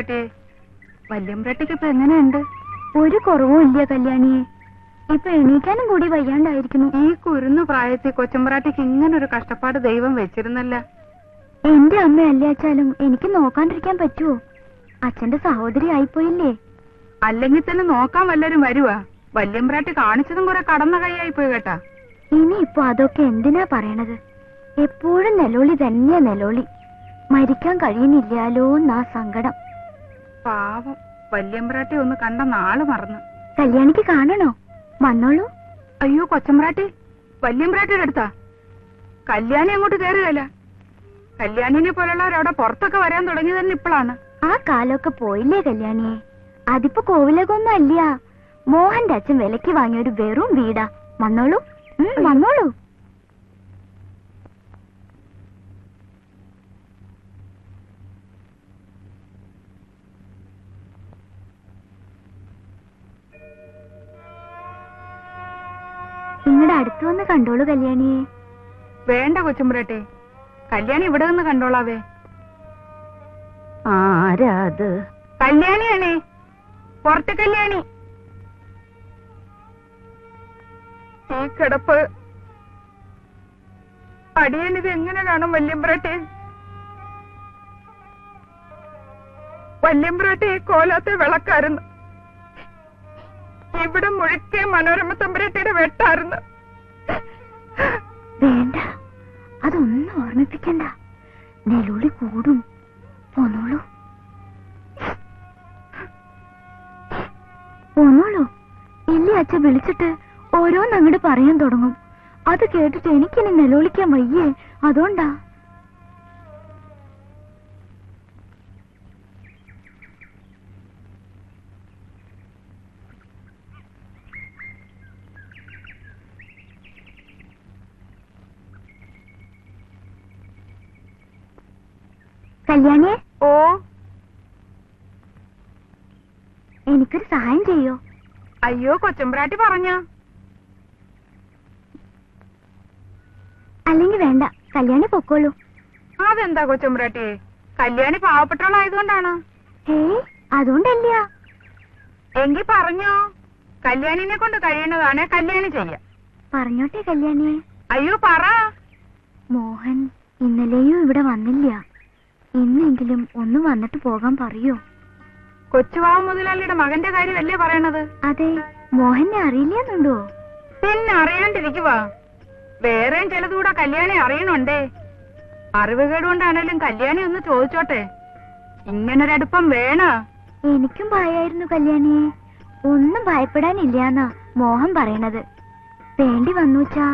കൊച്ചമ്പ്രാട്ടി. വല്യമ്പ്രാട്ടിക്ക് ഇപ്പൊ എങ്ങനെയുണ്ട്? ഒരു കുറവും ഇല്ല കല്യാണിയെ. ഇപ്പൊ എണീക്കാനും കൂടി വയ്യാണ്ടായിരിക്കുന്നു. ഈ കുരുന്നു പ്രായത്തിൽ കൊച്ചമ്പ്രാട്ടിക്ക് ഇങ്ങനൊരു കഷ്ടപ്പാട് ദൈവം വെച്ചിരുന്നല്ല. എന്റെ അമ്മ അല്ലാച്ചാലും എനിക്ക് നോക്കാണ്ടിരിക്കാൻ പറ്റുമോ? അച്ഛന്റെ സഹോദരി ആയിപ്പോയില്ലേ. അല്ലെങ്കിൽ തന്നെ നോക്കാൻ വല്ലരും വരുവാ. വല്യമ്പ്രാട്ടി കാണിച്ചതും കുറെ കടന്ന കൈയായി പോയി കേട്ടാ. ഇനിയിപ്പൊ അതൊക്കെ എന്തിനാ പറയണത്? എപ്പോഴും നെലോളി തന്നെയാ നെലോളി. മരിക്കാൻ കഴിയുന്നില്ലാലോ എന്നാ സങ്കടം. പാവം വല്യമ്പ്രാട്ടി ഒന്ന് കണ്ട നാള് മറന്നു. കല്യാണിക്ക് കാണണോ? വന്നോളൂ. അയ്യോ കൊച്ചമ്പ്രാട്ടി, വല്യമ്പ്രാട്ടിയുടെ അടുത്താ. കല്യാണി അങ്ങോട്ട് കയറുകയല്ല. കല്യാണിനെ പോലുള്ളവരവിടെ പുറത്തൊക്കെ വരാൻ തുടങ്ങി തന്നെ ഇപ്പോഴാണ്. ആ കാലമൊക്കെ പോയില്ലേ കല്യാണിയെ? അതിപ്പോ കോവിലകൊന്നും അല്ല. മോഹന്റെ അച്ഛൻ വിലക്ക് വാങ്ങിയൊരു വെറും വീടാ. വന്നോളൂ, വന്നോളൂ. നിങ്ങളുടെ അടുത്ത് വന്ന് കണ്ടോളൂ കല്യാണിയെ. വേണ്ട കൊച്ചുമ്പ്രാട്ടി, കല്യാണി ഇവിടെ നിന്ന് കണ്ടോളാവേ. ആരാ അത്? കല്യാണിയാണേ, പുറത്തെ കല്യാണി. ഈ കിടപ്പ് അടിയനിത് എങ്ങനെ കാണും വല്യമ്പ്രാട്ടി? വല്യമ്പ്രാട്ടി കോലാത്തെ വിളക്കായിരുന്നു. ഇവിടെ മുഴുക്കെ മനോരമ തമ്പുരാട്ടിയുടെ വെട്ടായിരുന്നു. വേണ്ട, അതൊന്നും ഓർമ്മിപ്പിക്കണ്ട. നെലോളി കൂടും. പോന്നോളൂ, പോന്നോളൂ. ഇല്ലേ അച്ഛ വിളിച്ചിട്ട് ഓരോന്ന് അങ്ങോട്ട് പറയാൻ തുടങ്ങും. അത് കേട്ടിട്ട് എനിക്കിനി നെലോളിക്കാൻ വയ്യേ. അതുകൊണ്ടാ. കല്യാണിയെ, ഓ, എനിക്കൊരു സഹായം ചെയ്യോ? അയ്യോ കൊച്ചമ്പ്രാട്ടി പറഞ്ഞ. അല്ലെങ്കിൽ വേണ്ട, കല്യാണി പൊക്കോളൂ. അതെന്താ കൊച്ചമ്പ്രാട്ടി? കല്യാണി പാവപ്പെട്ടവളായതുകൊണ്ടാണ്. അതുകൊണ്ടല്ല. എങ്കി പറഞ്ഞോ. കല്യാണിനെ കൊണ്ട് കഴിയുന്നതാണ് കല്യാണി ചെയ്യാം. പറഞ്ഞോട്ടെ കല്യാണിയെ. അയ്യോ പറ. മോഹൻ ഇന്നലെയും ഇവിടെ വന്നില്ല. ഇന്നെങ്കിലും ഒന്ന് വന്നിട്ട് പോകാൻ പറയോ? കൊച്ചുവാവ് മുതലാളിയുടെ മകന്റെ കാര്യമല്ലേ പറയണത്? അതെ. മോഹനെ അറിയില്ലെന്നുണ്ടോ? പിന്നെ അറിയാണ്ടിരിക്കുവാ. വേറെയും ചിലതുകൂടെ കല്യാണി അറിയണുണ്ടേ. അറിവുകേടുകൊണ്ടാണേലും കല്യാണി ഒന്ന് ചോദിച്ചോട്ടെ. ഇങ്ങനൊരടുപ്പം വേണ. എനിക്കും ഭയായിരുന്നു കല്യാണിയെ. ഒന്നും ഭയപ്പെടാനില്ലാന്നാ മോഹൻ പറയണത്. വേണ്ടി വന്നുച്ചാ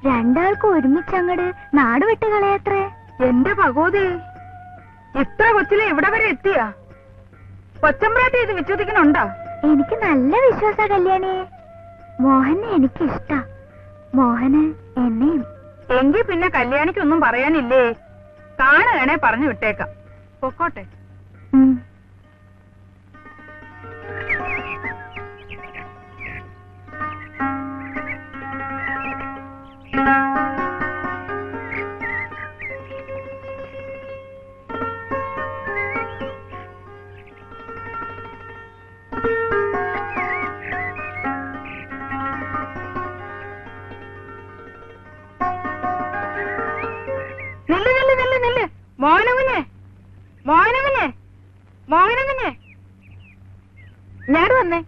രണ്ടാൾക്കും ഒരുമിച്ചങ്ങട് നാട് വിട്ട് കളയത്രേ. എന്റെ ഭഗവതി, ഇത്ര കൊച്ചിലെ ഇവിടെ വരെ എത്തിയാ? കൊച്ചമ്പ്രാട്ടി ഇത് വിശ്വസിക്കണുണ്ടോ? എനിക്ക് നല്ല വിശ്വാസ കല്യാണിയെ. മോഹനെ എനിക്കിഷ്ടാ, മോഹന് എന്നെയും. എങ്കിൽ പിന്നെ കല്യാണിക്കൊന്നും പറയാനില്ലേ? കാണുകയാണെ പറഞ്ഞു വിട്ടേക്കാം. പൊക്കോട്ടെ. മോഹനകുഞ്ഞെ, മോഹനകുഞ്ഞെ, മോഹനകുഞ്ഞെ, ഞാൻ വന്നേ.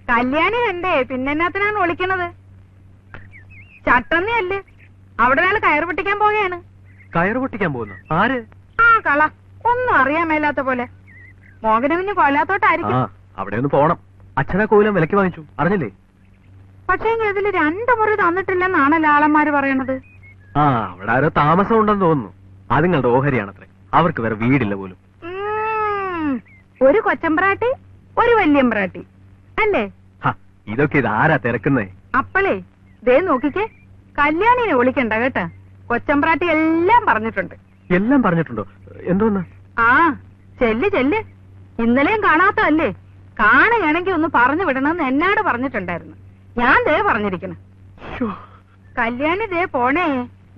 കല്യാണി കണ്ടേ, പിന്നെന്നാത്തിനാണ് വിളിക്കണത്? ചട്ടന്നയല്ലേ, അവിടെ ഒരാൾ കയറ് പൊട്ടിക്കാൻ പോവുകയാണ്. കയറ് പൊട്ടിക്കാൻ പോകുന്നു? ആര്? ആ കള, ഒന്നും അറിയാൻ മേലാത്ത പോലെ. മോഹനകുഞ്ഞ് കൊല്ലാത്തോട്ടായിരിക്കും. അവിടെ ഒന്ന് പോണം. അച്ഛനെ കോലം വിലക്ക് വാങ്ങിച്ചു, അറിഞ്ഞില്ലേ? പക്ഷേ അതിൽ 2 മുറി തന്നിട്ടില്ലെന്നാണല്ലോ ആളന്മാര് പറയണത്. അവിടെ ആരോ താമസം ഉണ്ടെന്ന് തോന്നുന്നു. അത് നിങ്ങളുടെ ഓഹരിയാണത്രേ. അവർക്ക് വേറെ വീടില്ല പോലും. ഒരു കൊച്ചമ്പ്രാട്ടി, ഒരു വല്യമ്പ്രാട്ടി അല്ലേ? ഇതൊക്കെ ഇതാരാ തിരക്കുന്നേ? അപ്പളേ ദേ നോക്കിക്കേ, കല്യാണിനെ വിളിക്കണ്ട കേട്ടാ. കൊച്ചമ്പ്രാട്ടി എല്ലാം പറഞ്ഞിട്ടുണ്ട്. എല്ലാം പറഞ്ഞിട്ടുണ്ടോ? എന്തോന്ന്? ചെല്ല് ചെല്ല്. ഇന്നലെയും കാണാത്തതല്ലേ? കാണുകയാണെങ്കിൽ ഒന്ന് പറഞ്ഞു വിടണമെന്ന് എന്നോട് പറഞ്ഞിട്ടുണ്ടായിരുന്നു. ഞാൻ ദേ പറഞ്ഞിരിക്കണം. കല്യാണി ദേ പോണേ.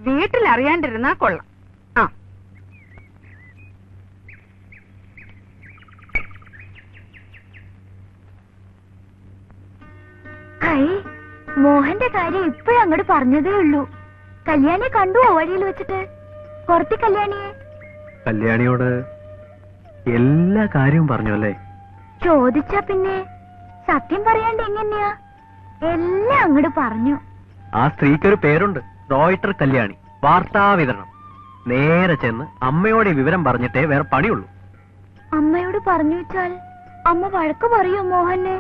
വീട്ടിൽ അറിയാണ്ടിരുന്നാ കൊള്ളാം. മോഹന്റെ കാര്യം ഇപ്പോഴും അങ്ങോട്ട് പറഞ്ഞതേ ഉള്ളൂ. കല്യാണിയെ കണ്ടുവോ വഴിയിൽ വെച്ചിട്ട്? പുറത്തി കല്യാണിയെ? കല്യാണിയോട് എല്ലാ കാര്യവും പറഞ്ഞു അല്ലേ? ചോദിച്ചാ പിന്നെ സത്യം പറയാണ്ട് എങ്ങനെയാ? എല്ലാം അങ്ങോട്ട് പറഞ്ഞു. ആ സ്ത്രീക്കൊരു പേരുണ്ട്, റോയിട്ടർ കല്യാണി. വാർത്താ വിതരണം. നേരെ ചെന്ന് അമ്മയോട് ഈ വിവരം പറഞ്ഞിട്ടേ വേറെ പണിയുള്ളൂ. അമ്മയോട് പറഞ്ഞു വെച്ചാൽ അമ്മ വഴക്ക് പറയോ മോഹനെ?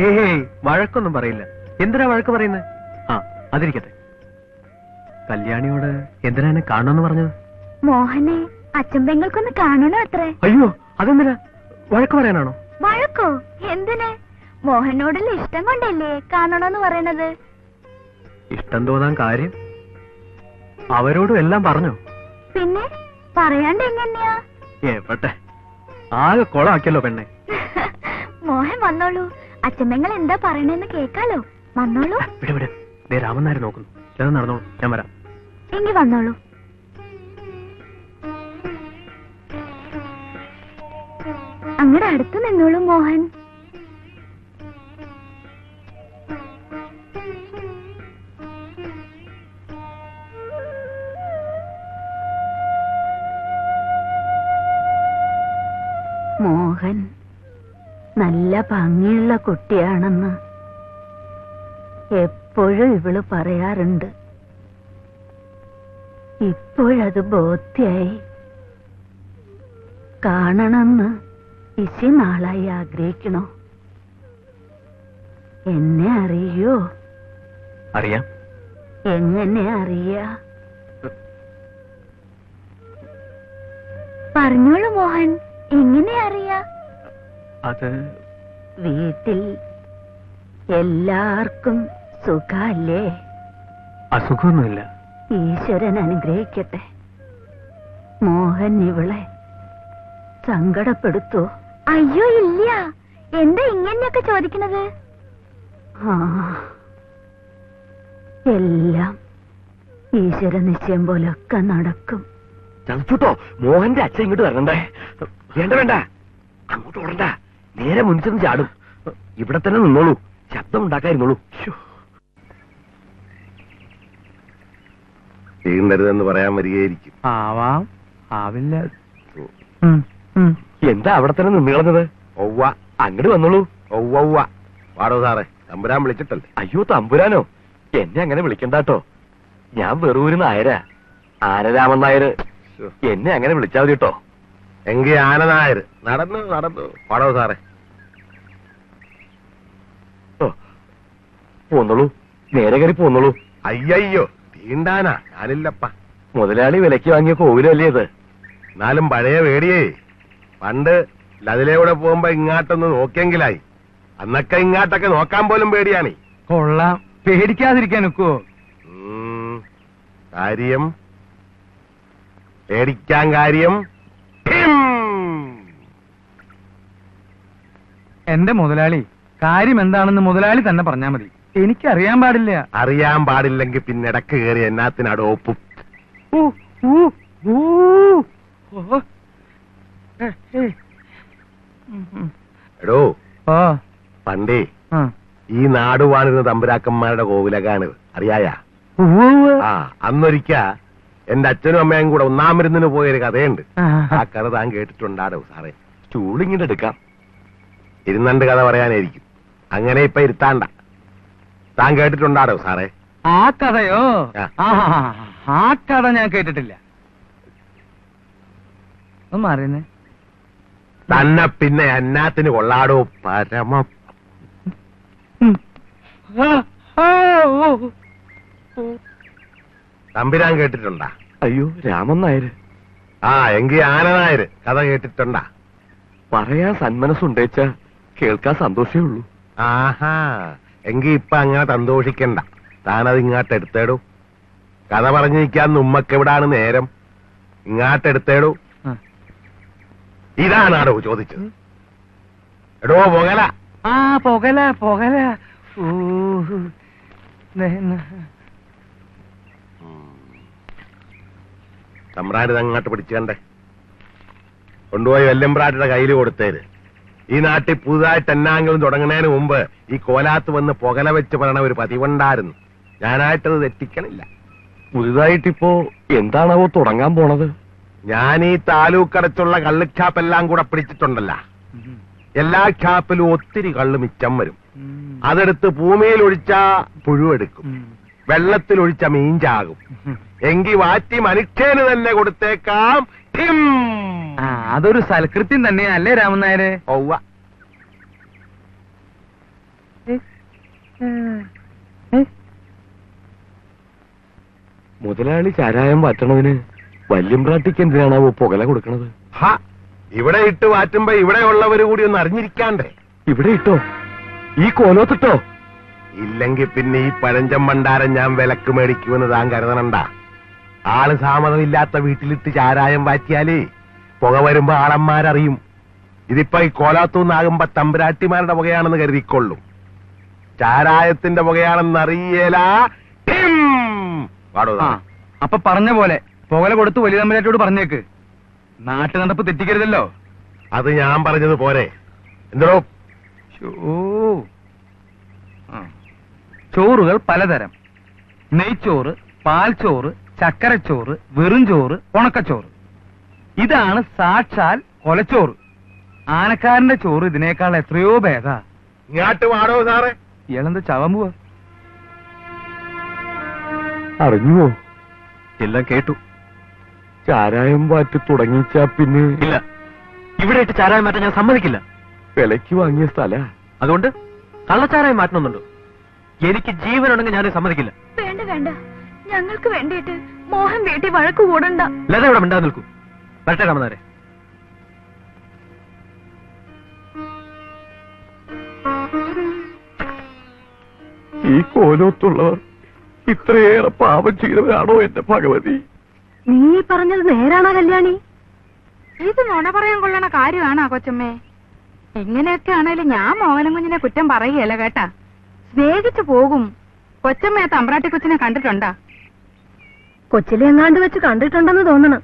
ഏയ്, വഴക്കൊന്നും പറയില്ല. എന്തിനാ വഴക്ക് പറയുന്നത്? ആ, അതിരിക്കട്ടെ. കല്യാണിയോട് എന്തിനാ എന്നെ കാണണമെന്ന് പറഞ്ഞത്? മോഹനെ അച്ഛൻ പെങ്ങൾക്കൊന്ന് കാണണോ അത്രേ? അയ്യോ, അതെന്തിനാ? വഴക്ക് പറയാനാണോ? വഴക്കോ? എന്തിന്? മോഹനോടുള്ള ഇഷ്ടം കൊണ്ടല്ലേ കാണണോന്ന് പറയണത്. ഇഷ്ടം തോന്നാൻ കാര്യം? അവരോടും എല്ലാം പറഞ്ഞോ? പിന്നെ പറയാണ്ട് എങ്ങനെയാ? ഏട്ടെ, ആകെ കൊളാക്കിയല്ലോ പെണ്ണെ. മോഹൻ വന്നോളൂ, അച്ഛൻ പെങ്ങൾ എന്താ പറയണെന്ന് കേക്കാലോ. വന്നോളൂ. വിട് വിട്, ദേ രാമൻ നായർ നോക്കുന്നു. ചെന്ന് നടന്നോളൂ, ഞാൻ വരാം. എങ്കി വന്നോളൂ. അങ്ങടെ അടുത്ത് നിന്നോളൂ മോഹൻ. മോഹൻ നല്ല ഭംഗിയുള്ള കുട്ടിയാണെന്ന് എപ്പോഴും ഇവള് പറയാറുണ്ട്. ഇപ്പോഴത് ബോധ്യായി. കാണണമെന്ന് ഇശി നാളായി ആഗ്രഹിക്കണോ? എന്നെ അറിയോ? അറിയാം. എങ്ങനെ അറിയാ? പറഞ്ഞോളൂ മോഹൻ, എങ്ങനെ അറിയാ? അത് വീട്ടിൽ എല്ലാവർക്കും സുഖല്ലേ? അസുഖമൊന്നുമില്ല. ഈശ്വരൻ അനുഗ്രഹിക്കട്ടെ. മോഹൻ ഇവളെ സങ്കടപ്പെടുത്തോ? അയ്യോ ഇല്ല. എന്താ ഇങ്ങനെയൊക്കെ ചോദിക്കണത്? ആ, എല്ലാം ഈശ്വര നിശ്ചയം പോലൊക്കെ നടക്കും. ചതച്ചുട്ടോ, മോഹന്റെ അച്ഛൻ ഇങ്ങോട്ട് വരണ്ടേ? വേണ്ട വേണ്ട, അങ്ങോട്ട് ഓടണ്ട. നേരെ മുൻചെന്ന് ചാടും. ഇവിടെ തന്നെ നിന്നോളൂ, ശബ്ദം ഉണ്ടാക്കായിരുന്നോളൂ. ചെയ്യുന്നരുതെന്ന് പറയാൻ വരികയായിരിക്കും. ആവാം, ആവില്ല. എന്താ അവിടെ തന്നെ നിന്ന് കളഞ്ഞത്? ഒവ്വ, അങ്ങോട്ട് വന്നോളൂ. ഒവ്വ. പാടോ സാറേ, തമ്പുരാൻ വിളിച്ചിട്ടല്ലേ? അയ്യോ തമ്പുരാനോ, എന്നെ അങ്ങനെ വിളിക്കണ്ടാട്ടോ. ഞാൻ വെറൂര് നായരാ, ആനരാമൻ നായര്. എന്നെ അങ്ങനെ വിളിച്ചാൽ മതി കേട്ടോ. എങ്കി ആനനായർ. നടന്നു പാടോ സാറേ. പോന്നോളൂ, നേരെ കയറി പോന്നോളൂ. അയ്യോ, തീണ്ടാനാ ഞാനില്ലപ്പ. മുതലാളി വിലക്ക് വാങ്ങിയ കോവിലല്ലേ ഇത്? എന്നാലും പഴയ പേടിയേ. പണ്ട് ലതിലൂടെ പോകുമ്പോ ഇങ്ങാട്ടൊന്ന് നോക്കിയെങ്കിലായി. അന്നൊക്കെ ഇങ്ങാട്ടൊക്കെ നോക്കാൻ പോലും പേടിയാണ്. കൊള്ളാം, പേടിക്കാതിരിക്കാൻ ഒക്കുവോ? കാര്യം പേടിക്കാൻ കാര്യം. എന്റെ മുതലാളി, കാര്യം എന്താണെന്ന് മുതലാളി തന്നെ പറഞ്ഞാ മതി. എനിക്കറിയാൻ പാടില്ല. അറിയാൻ പാടില്ലെങ്കിൽ പിന്നെ ഇടക്ക് കയറി എന്നാത്തിനാട് ഒപ്പും. എടോ, പണ്ടേ ഈ നാടുവാണിരുന്ന തമ്പുരാക്കന്മാരുടെ കോവിലകാണിത് അറിയായ? ആ, അന്നൊരിക്ക എന്റെ അച്ഛനും അമ്മയും കൂടെ ഒന്നാം മരുന്നിന് പോയൊരു കഥയുണ്ട്. ആ കഥ താൻ കേട്ടിട്ടുണ്ടാടോ സാറേ? സ്റ്റൂളിങ്ങിട്ട് എടുക്കാം. ഇരുന്നണ്ട് കഥ പറയാനായിരിക്കും. അങ്ങനെ ഇപ്പൊ ഇരുത്താണ്ട. താൻ കേട്ടിട്ടുണ്ടാടോ സാറേ? ആ കഥയോ? ആ കഥ ഞാൻ കേട്ടിട്ടില്ല. ഒന്ന് മാറിയെന്നേ. തന്നെ പിന്നെ എന്നാത്തിന് കൊള്ളാടോ പരമ. തമ്പുരാൻ കേട്ടിട്ടുണ്ടാ? അയ്യോ രാമൻ നായര്. ആ, എങ്കി ആനനായര് കഥ കേട്ടിട്ടുണ്ടാ? പറയാൻ സന്മനസ്സുണ്ടേച്ച കേൾക്കാൻ സന്തോഷമേ ഉള്ളൂ. ആഹാ, എങ്കി ഇപ്പൊ അങ്ങനെ സന്തോഷിക്കണ്ട. താനത് ഇങ്ങാട്ട് എടുത്തേടൂ. കഥ പറഞ്ഞിരിക്കാൻ ഉമ്മക്ക് എവിടാണ് നേരം? ഇങ്ങാട്ട് എടുത്തേടൂ. ഇതാണാടോ ചോദിച്ചത്? എടോ പൊകല. ആ, പൊകല. തമ്പ്രാൻ ഇതങ്ങോട്ട് പിടിച്ചു കണ്ടേ. കൊണ്ടുപോയി വല്യമ്പ്രാട്ടിയുടെ കയ്യിൽ കൊടുത്തേര്. ഈ നാട്ടിൽ പുതുതായിട്ട് എന്നാങ്കിലും തുടങ്ങുന്നതിന് മുമ്പ് ഈ കോലാത്ത് വന്ന് പുകല വെച്ച് പറയണ ഒരു പതിവുണ്ടായിരുന്നു. ഞാനായിട്ടത് തെറ്റിക്കണില്ല. പുതുതായിട്ടിപ്പോ എന്താണാവോ തുടങ്ങാൻ പോണത്? ഞാൻ ഈ താലൂക്കടച്ചുള്ള കള്ളുച്ചാപ്പെല്ലാം കൂടെ പിടിച്ചിട്ടുണ്ടല്ല. എല്ലാ ഛാപ്പിലും ഒത്തിരി കള്ള് മിച്ചം വരും. അതെടുത്ത് ഭൂമിയിൽ ഒഴിച്ചാ പുഴുവെടുക്കും, വെള്ളത്തിൽ ഒഴിച്ച മീഞ്ചാകും. എങ്കി വാറ്റി മനുഷ്യന് തന്നെ കൊടുത്തേക്കാം. ഠിം. അതൊരു സൽകൃത്യം തന്നെയല്ലേ രാമൻ നായരെ? ഒവ്വ. മുതലാളി ചാരായം വാറ്റണതിന് വല്യമ്പ്രാട്ടിക്ക് എന്തിനാണാവോ പുകല കൊടുക്കണത്? ഹ, ഇവിടെ ഇട്ട് വാറ്റുമ്പോ ഇവിടെയുള്ളവര് കൂടി ഒന്ന് അറിഞ്ഞിരിക്കാണ്ടേ? ഇവിടെ ഇട്ടോ? ഈ കോലോത്തിട്ടോ? ഇല്ലെങ്കിൽ പിന്നെ ഈ പഴഞ്ചം ഭണ്ഡാരം ഞാൻ വിലക്ക് മേടിക്കുമെന്ന് താൻ കരുതണണ്ട. ആള് സാമതമില്ലാത്ത വീട്ടിലിട്ട് ചാരായം വാറ്റിയാലേ പുക വരുമ്പോ ആളന്മാരറിയും. ഇതിപ്പോ ഈ കോലാത്തൂന്നാകുമ്പോ തമ്പുരാട്ടിമാരുടെ പുകയാണെന്ന് കരുതിക്കൊള്ളും. ചാരായത്തിന്റെ പുകയാണെന്ന് അറിയേല. അപ്പൊ പറഞ്ഞ പോലെ പുകല കൊടുത്ത് വലിയ തമ്പുരാട്ടിയോട് പറഞ്ഞേക്ക്. നാട്ടു നടപ്പ് തെറ്റിക്കരുതല്ലോ. അത് ഞാൻ പറഞ്ഞത് പോരെ? എന്തോ ചോറുകൾ പലതരം: നെയ്ച്ചോറ്, പാൽച്ചോറ്, ചക്കരച്ചോറ്, വെറും ചോറ്, ഉണക്കച്ചോറ്. ഇതാണ് സാക്ഷാൽ കൊലച്ചോറ്. ആനക്കാരന്റെ ചോറ് ഇതിനേക്കാൾ എത്രയോ ഭേദാ. ഇങ്ങാട്ട് വാടോ സാറേ. ഇയാളെന്താ ചവൻ പോവാ? അറിഞ്ഞുവോ? എല്ലാം കേട്ടു. ചാരായം വാറ്റി തുടങ്ങിച്ചാ പിന്നെ ഇല്ല, ഇവിടെ ഇട്ട് ചാരായം മാറ്റാൻ ഞാൻ സമ്മതിക്കില്ല. വിലക്ക് വാങ്ങിയ സ്ഥല. അതുകൊണ്ട് കള്ളച്ചാരായം മാറ്റണമെന്നുണ്ടോ? എനിക്ക് ജീവനുണ്ടെങ്കിൽ ഞാനത് സമ്മതിക്കില്ല. വേണ്ട വേണ്ട, ഞങ്ങൾക്ക് വേണ്ടിയിട്ട് മോഹൻ വീട്ടിൽ വഴക്ക് കൂടണ്ട. ലത ഇവിടെ മിണ്ടാതെ നിൽക്കൂ. വരട്ടെ രാമനാരെ. ഈ കോലോത്തുള്ളവർ ഇത്രയേറെ പാപം ചെയ്തവരാണോ എന്റെ ഭഗവതി? നീ പറഞ്ഞത് നേരാണോ കല്യാണി? ഇത് നുണ പറയാൻ കൊള്ളണ കാര്യമാണോ കൊച്ചമ്മേ? ഇങ്ങനെയൊക്കെ ആണേലും ഞാൻ മോഹനം കുഞ്ഞിനെ കുറ്റം പറയുകയല്ല കേട്ടാ. സ്നേഹിച്ചു പോകും. കൊച്ചമ്മയെ തമ്പ്രാട്ടി കൊച്ചിനെ കണ്ടിട്ടുണ്ടാ? കൊച്ചിലെ എങ്ങാണ്ട് വെച്ച് കണ്ടിട്ടുണ്ടെന്ന് തോന്നണം.